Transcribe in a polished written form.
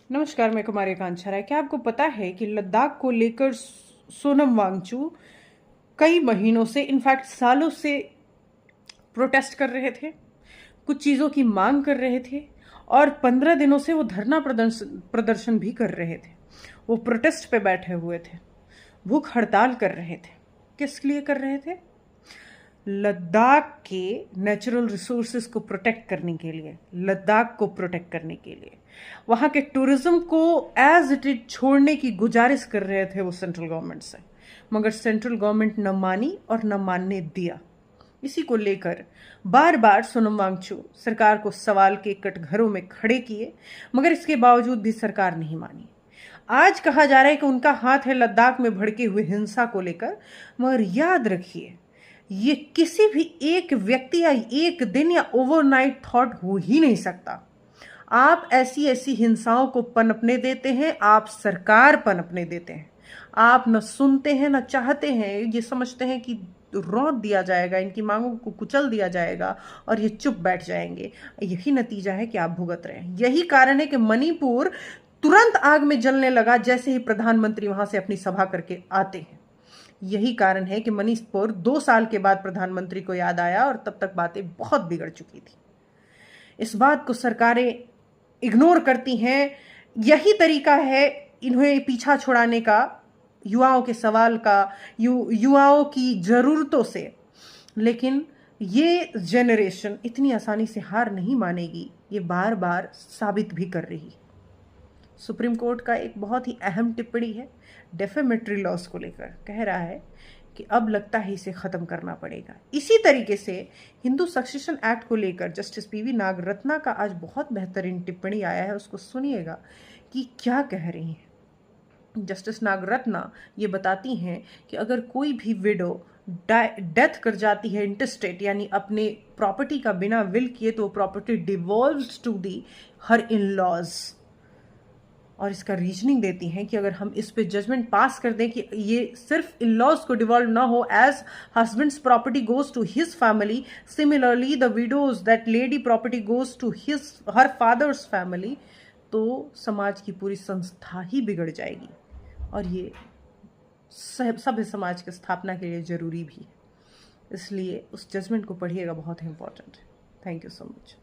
नमस्कार, मैं कुमारी कांचरा। क्या आपको पता है कि लद्दाख को लेकर सोनम वांगचुक कई महीनों से, इनफैक्ट सालों से प्रोटेस्ट कर रहे थे, कुछ चीज़ों की मांग कर रहे थे और 15 दिनों से वो धरना प्रदर्शन भी कर रहे थे। वो प्रोटेस्ट पे बैठे हुए थे, भूख हड़ताल कर रहे थे। किस लिए कर रहे थे? लद्दाख के नेचुरल रिसोर्सेज को प्रोटेक्ट करने के लिए, लद्दाख को प्रोटेक्ट करने के लिए, वहाँ के टूरिज्म को एज इट इज छोड़ने की गुजारिश कर रहे थे वो सेंट्रल गवर्नमेंट से। मगर सेंट्रल गवर्नमेंट न मानी और न मानने दिया। इसी को लेकर बार बार सोनम वांगचुक सरकार को सवाल के कटघरों में खड़े किए, मगर इसके बावजूद भी सरकार नहीं मानी। आज कहा जा रहा है कि उनका हाथ है लद्दाख में भड़के हुए हिंसा को लेकर, मगर याद रखिए, ये किसी भी एक व्यक्ति या एक दिन या ओवरनाइट थॉट हो ही नहीं सकता। आप ऐसी ऐसी हिंसाओं को पनपने देते हैं, आप सरकार पनपने देते हैं। आप न सुनते हैं न चाहते हैं, ये समझते हैं कि रौंद दिया जाएगा, इनकी मांगों को कुचल दिया जाएगा और ये चुप बैठ जाएंगे। यही नतीजा है कि आप भुगत रहे हैं। यही कारण है कि मणिपुर तुरंत आग में जलने लगा जैसे ही प्रधानमंत्री वहां से अपनी सभा करके आते हैं। यही कारण है कि मणिपुर 2 साल के बाद प्रधानमंत्री को याद आया और तब तक बातें बहुत बिगड़ चुकी थी। इस बात को सरकारें इग्नोर करती हैं। यही तरीका है इन्हें पीछा छुड़ाने का, युवाओं के सवाल का, युवाओं की जरूरतों से। लेकिन ये जनरेशन इतनी आसानी से हार नहीं मानेगी, ये बार बार साबित भी कर रही है। सुप्रीम कोर्ट का एक बहुत ही अहम टिप्पणी है डेफेमेटरी लॉस को लेकर। कह रहा है कि अब लगता है इसे ख़त्म करना पड़ेगा। इसी तरीके से हिंदू सक्सेशन एक्ट को लेकर जस्टिस पीवी नागरत्ना का आज बहुत बेहतरीन टिप्पणी आया है, उसको सुनिएगा कि क्या कह रही हैं। जस्टिस नागरत्ना ये बताती हैं कि अगर कोई भी विडो डेथ कर जाती है इंटरस्टेट, यानी अपने प्रॉपर्टी का बिना विल किए, तो property devolves to the heir in laws. और इसका रीजनिंग देती हैं कि अगर हम इस पे जजमेंट पास कर दें कि ये सिर्फ इन लॉज को डिवॉल्व ना हो, as husband's property goes to his family, similarly the widow's that lady property goes to her father's family, तो समाज की पूरी संस्था ही बिगड़ जाएगी। और ये सभ्य समाज की स्थापना के लिए जरूरी भी है। इसलिए उस जजमेंट को पढ़िएगा, बहुत ही इंपॉर्टेंट है। Thank you so much.